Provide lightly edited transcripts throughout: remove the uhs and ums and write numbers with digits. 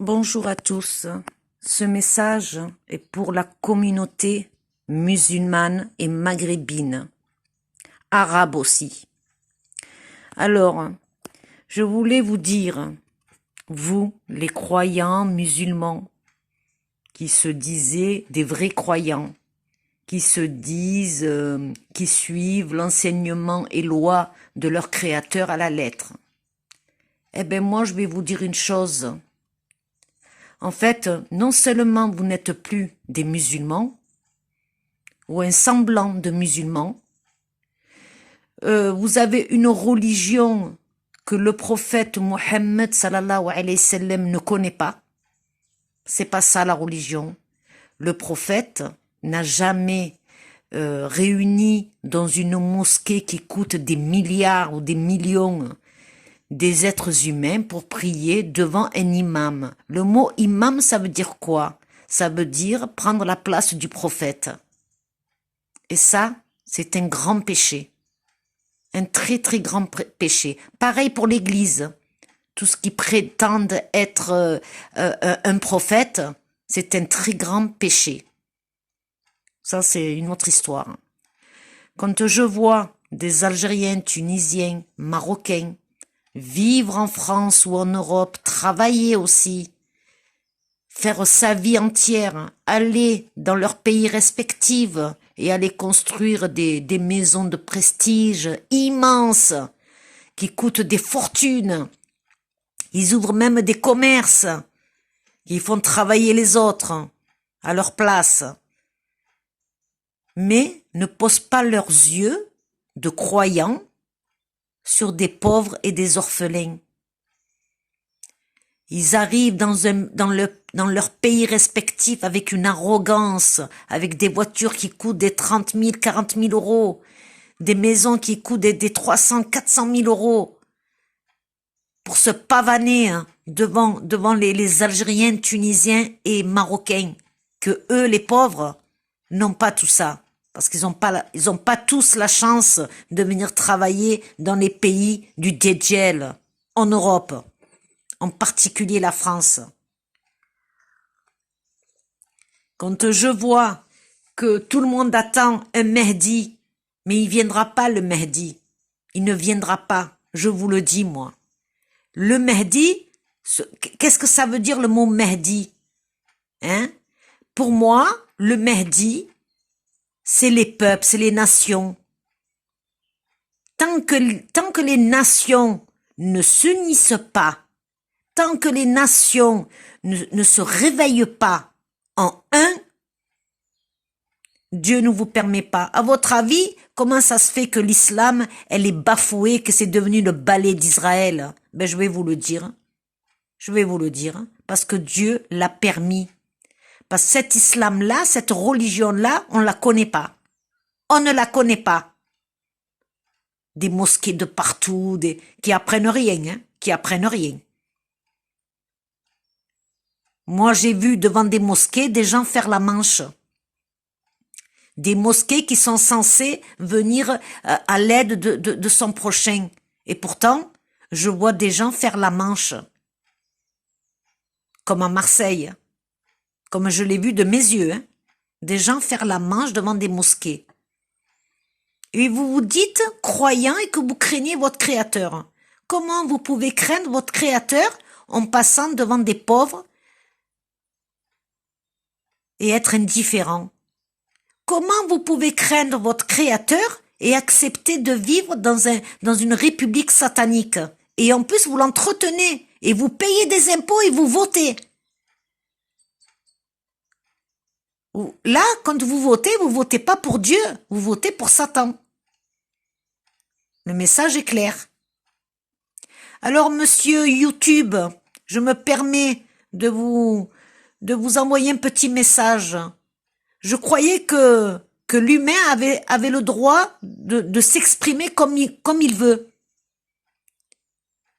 Bonjour à tous. Ce message est pour la communauté musulmane et maghrébine, arabe aussi. Alors, je voulais vous dire, vous, les croyants musulmans, qui se disaient des vrais croyants, qui se disent, qui suivent l'enseignement et loi de leur créateur à la lettre. Eh bien, moi, je vais vous dire une chose. En fait, non seulement vous n'êtes plus des musulmans, ou un semblant de musulmans, vous avez une religion que le prophète Mohammed sallallahu alayhi wa sallam ne connaît pas. C'est pas ça la religion. Le prophète n'a jamais réuni dans une mosquée qui coûte des milliards ou des millions des êtres humains pour prier devant un imam. Le mot imam, ça veut dire quoi? Ça veut dire prendre la place du prophète. Et ça, c'est un grand péché. Un très très grand péché. Pareil pour l'Église. Tout ce qui prétendent être un prophète, c'est un très grand péché. Ça, c'est une autre histoire. Quand je vois des Algériens, Tunisiens, Marocains vivre en France ou en Europe, travailler aussi, faire sa vie entière, aller dans leurs pays respectifs et aller construire des maisons de prestige immenses qui coûtent des fortunes. Ils ouvrent même des commerces qui font travailler les autres à leur place, mais ne posent pas leurs yeux de croyants sur des pauvres et des orphelins. Ils arrivent dans leur pays respectif avec une arrogance, avec des voitures qui coûtent des 30 000, 40 000 euros, des maisons qui coûtent des 300, 400 000 euros, pour se pavaner devant les Algériens, Tunisiens et Marocains, que eux, les pauvres, n'ont pas tout ça. Parce qu'ils ont pas tous la chance de venir travailler dans les pays du Djel, en Europe, en particulier la France. Quand je vois que tout le monde attend un Mehdi, mais il viendra pas le Mehdi, il ne viendra pas, je vous le dis moi. Le Mehdi, qu'est-ce que ça veut dire le mot Mehdi? Pour moi, le Mehdi, c'est les peuples, c'est les nations. Tant que les nations ne s'unissent pas, tant que les nations ne se réveillent pas en un, Dieu ne vous permet pas. À votre avis, comment ça se fait que l'islam, elle est bafouée, que c'est devenu le balai d'Israël? Ben, je vais vous le dire. Je vais vous le dire. Parce que Dieu l'a permis. Parce que cet islam-là, cette religion-là, on la connaît pas. On ne la connaît pas. Des mosquées de partout, qui apprennent rien, qui apprennent rien. Moi, j'ai vu devant des mosquées des gens faire la manche. Des mosquées qui sont censées venir à l'aide de son prochain. Et pourtant, je vois des gens faire la manche. Comme à Marseille. Comme je l'ai vu de mes yeux, des gens faire la manche devant des mosquées. Et vous vous dites croyant et que vous craignez votre créateur. Comment vous pouvez craindre votre créateur en passant devant des pauvres et être indifférent? Comment vous pouvez craindre votre créateur et accepter de vivre dans une république satanique? Et en plus, vous l'entretenez et vous payez des impôts et vous votez. Là, quand vous votez pas pour Dieu, vous votez pour Satan. Le message est clair. Alors, monsieur YouTube, je me permets de vous envoyer un petit message. Je croyais que l'humain avait le droit de s'exprimer comme il veut.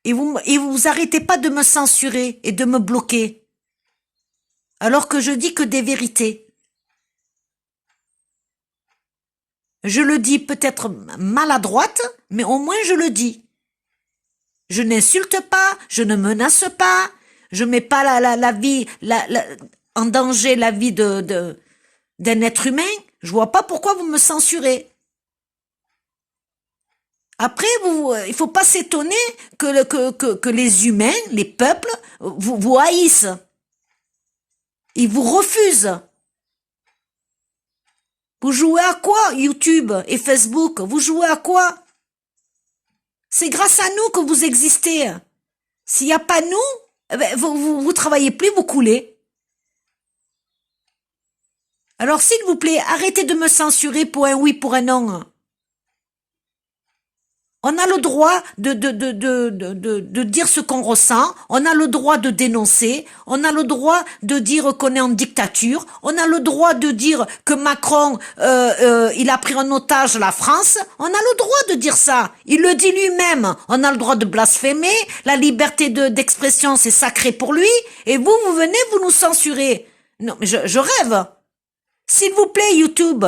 Et vous arrêtez pas de me censurer et de me bloquer. Alors que je dis que des vérités. Je le dis peut-être maladroite, mais au moins je le dis. Je n'insulte pas, je ne menace pas, Je mets pas la vie, en danger la vie d'un être humain. Je vois pas pourquoi vous me censurez. Après, il faut pas s'étonner que les humains, les peuples, vous haïssent. Ils vous refusent. Vous jouez à quoi, YouTube et Facebook? Vous jouez à quoi? C'est grâce à nous que vous existez. S'il n'y a pas nous, eh ben, vous travaillez plus, vous coulez. Alors, s'il vous plaît, arrêtez de me censurer pour un oui, pour un non. On a le droit de dire ce qu'on ressent, on a le droit de dénoncer, on a le droit de dire qu'on est en dictature, on a le droit de dire que Macron, il a pris en otage la France, on a le droit de dire ça, il le dit lui-même, on a le droit de blasphémer, la liberté d'expression c'est sacré pour lui, et vous venez, vous nous censurez. Non, mais je rêve. S'il vous plaît, YouTube,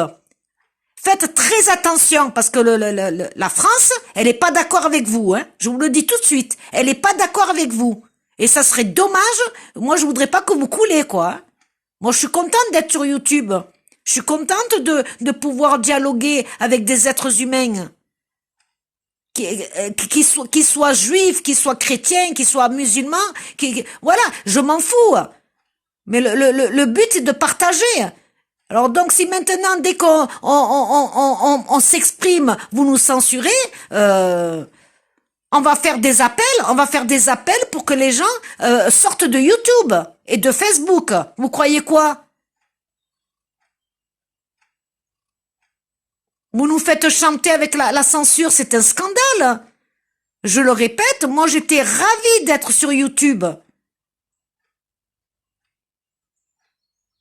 faites très attention parce que la France, elle n'est pas d'accord avec vous. Hein. Je vous le dis tout de suite. Elle n'est pas d'accord avec vous. Et ça serait dommage. Moi, je voudrais pas que vous coulez, quoi. Moi, je suis contente d'être sur YouTube. Je suis contente de pouvoir dialoguer avec des êtres humains. Qui soient juifs, qui soient chrétiens, qui soient musulmans. Voilà, je m'en fous. Mais le but, c'est de partager. Alors donc si maintenant dès qu'on on s'exprime, vous nous censurez, on va faire des appels pour que les gens sortent de YouTube et de Facebook. Vous croyez quoi? Vous nous faites chanter avec la censure, c'est un scandale. Je le répète, moi j'étais ravie d'être sur YouTube.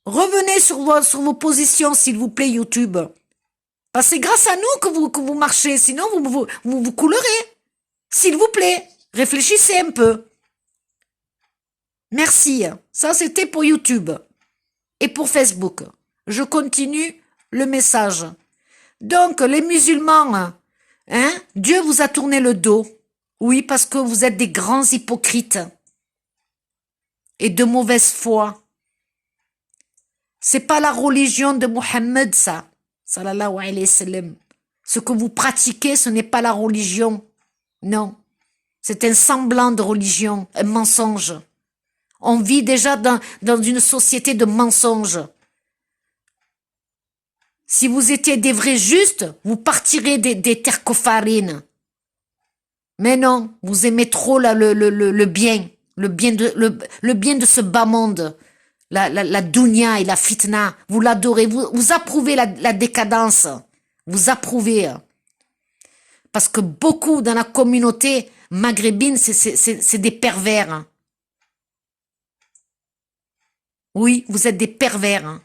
Revenez sur vos positions, s'il vous plaît, YouTube. Parce que c'est grâce à nous que vous marchez, sinon vous coulerez. S'il vous plaît, réfléchissez un peu. Merci. Ça, c'était pour YouTube et pour Facebook. Je continue le message. Donc, les musulmans, hein, Dieu vous a tourné le dos. Oui, parce que vous êtes des grands hypocrites et de mauvaise foi. C'est pas la religion de Mohammed, ça. Sallallahu alayhi wa sallam. Ce que vous pratiquez, ce n'est pas la religion. Non. C'est un semblant de religion, un mensonge. On vit déjà dans une société de mensonges. Si vous étiez des vrais justes, vous partirez des terres cofarines. Mais non, vous aimez trop le bien, le bien de ce bas monde. La dunya et la fitna, vous l'adorez, vous approuvez la décadence, vous approuvez. Parce que beaucoup dans la communauté maghrébine, c'est des pervers. Oui, vous êtes des pervers.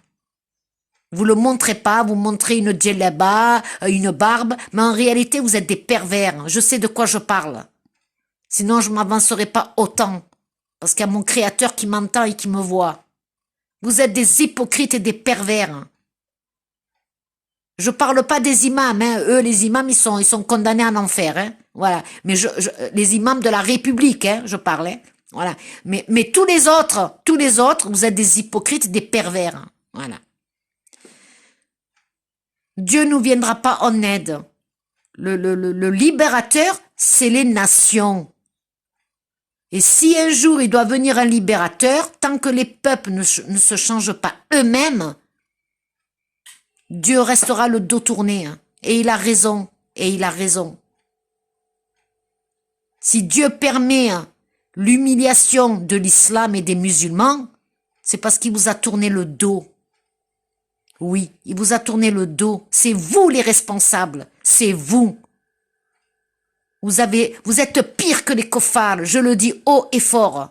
Vous le montrez pas, vous montrez une djellaba, une barbe, mais en réalité, vous êtes des pervers. Je sais de quoi je parle. Sinon, je m'avancerai pas autant. Parce qu'il y a mon créateur qui m'entend et qui me voit. Vous êtes des hypocrites et des pervers. Je parle pas des imams, hein. Eux, les imams, ils sont condamnés en enfer, hein. Voilà. Mais les imams de la République, hein, je parle, hein. Voilà. Mais tous les autres, vous êtes des hypocrites, des pervers. Hein. Voilà. Dieu nous viendra pas en aide. Le libérateur, c'est les nations. Et si un jour il doit venir un libérateur, tant que les peuples ne se changent pas eux-mêmes, Dieu restera le dos tourné. Hein. Et il a raison. Et il a raison. Si Dieu permet l'humiliation de l'islam et des musulmans, c'est parce qu'il vous a tourné le dos. Oui, il vous a tourné le dos. C'est vous les responsables. C'est vous. Vous êtes pire que les kofars, je le dis haut et fort.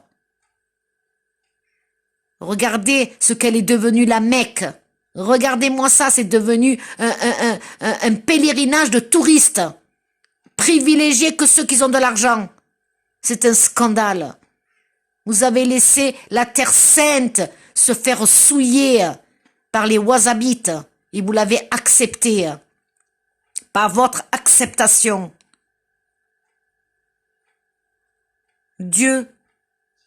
Regardez ce qu'elle est devenue la Mecque. Regardez-moi ça, c'est devenu un pèlerinage de touristes. Privilégiés que ceux qui ont de l'argent. C'est un scandale. Vous avez laissé la terre sainte se faire souiller par les Wahhabites et vous l'avez accepté. Par votre acceptation. Dieu,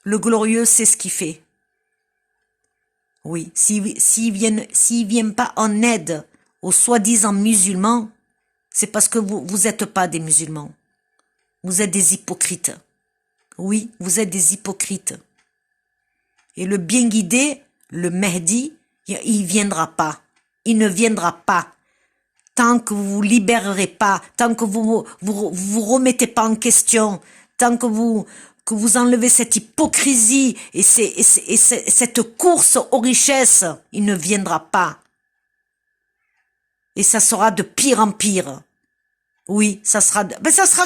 Le glorieux sait ce qu'il fait. Oui, s'ils viennent pas en aide aux soi-disant musulmans, c'est parce que vous êtes pas des musulmans. Vous êtes des hypocrites. Oui, vous êtes des hypocrites. Et le bien guidé, le Mehdi, il viendra pas. Il ne viendra pas. Tant que vous vous libérerez pas, tant que vous remettez pas en question, tant que vous enlevez cette hypocrisie et cette course aux richesses, il ne viendra pas. Et ça sera de pire en pire. Oui, ça sera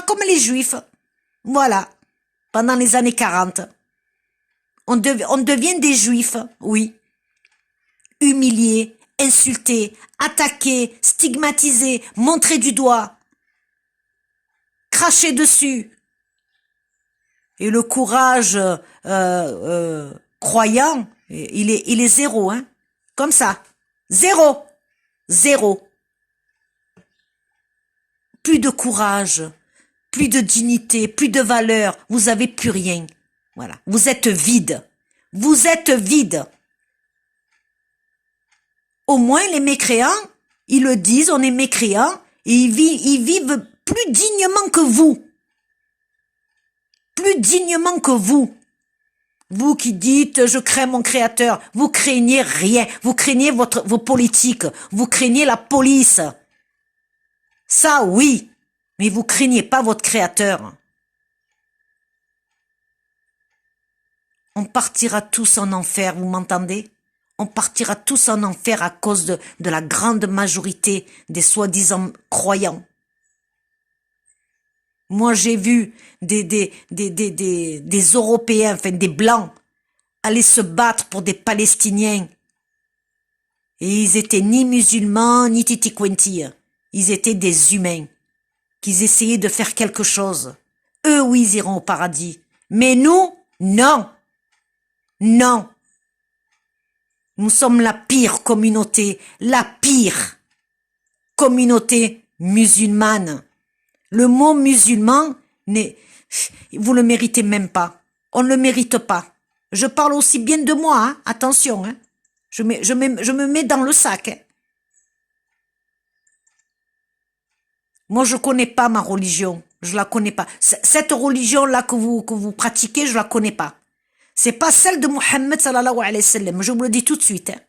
comme les Juifs. Voilà. Pendant les années 40. On devient des Juifs, oui. Humiliés, insultés, attaqués, stigmatisés, montrés du doigt, crachés dessus. Et le courage croyant, il est zéro, hein. Comme ça. Zéro. Zéro. Plus de courage, plus de dignité, plus de valeur. Vous avez plus rien. Voilà. Vous êtes vide. Vous êtes vide. Au moins, les mécréants, ils le disent, on est mécréants, et ils vivent plus dignement que vous. Plus dignement que vous. Vous qui dites, je crains mon créateur, vous craignez rien. Vous craignez vos politiques. Vous craignez la police. Ça, oui. Mais vous craignez pas votre créateur. On partira tous en enfer, vous m'entendez? On partira tous en enfer à cause de la grande majorité des soi-disant croyants. Moi, j'ai vu des Européens, enfin des Blancs, aller se battre pour des Palestiniens. Et ils étaient ni musulmans, ni titiquentis. Ils étaient des humains, qu'ils essayaient de faire quelque chose. Eux, oui, ils iront au paradis. Mais nous, non. Non. Nous sommes la pire communauté musulmane. Le mot musulman, vous le méritez même pas. On ne le mérite pas. Je parle aussi bien de moi, hein. Attention, hein. Je me mets dans le sac, hein. Moi, je connais pas ma religion. Je la connais pas. Cette religion-là que vous pratiquez, je la connais pas. C'est pas celle de Mohammed sallallahu alayhi wa sallam. Je vous le dis tout de suite, hein.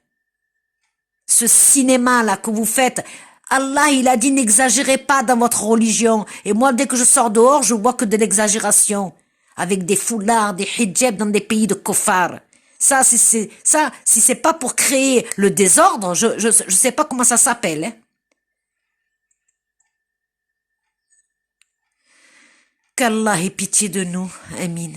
Ce cinéma-là que vous faites, Allah, il a dit n'exagérez pas dans votre religion. Et moi, dès que je sors dehors, je vois que de l'exagération. Avec des foulards, des hijabs dans des pays de kofar. Ça, si c'est pas pour créer le désordre, je sais pas comment ça s'appelle, hein. Qu'Allah ait pitié de nous. Amin.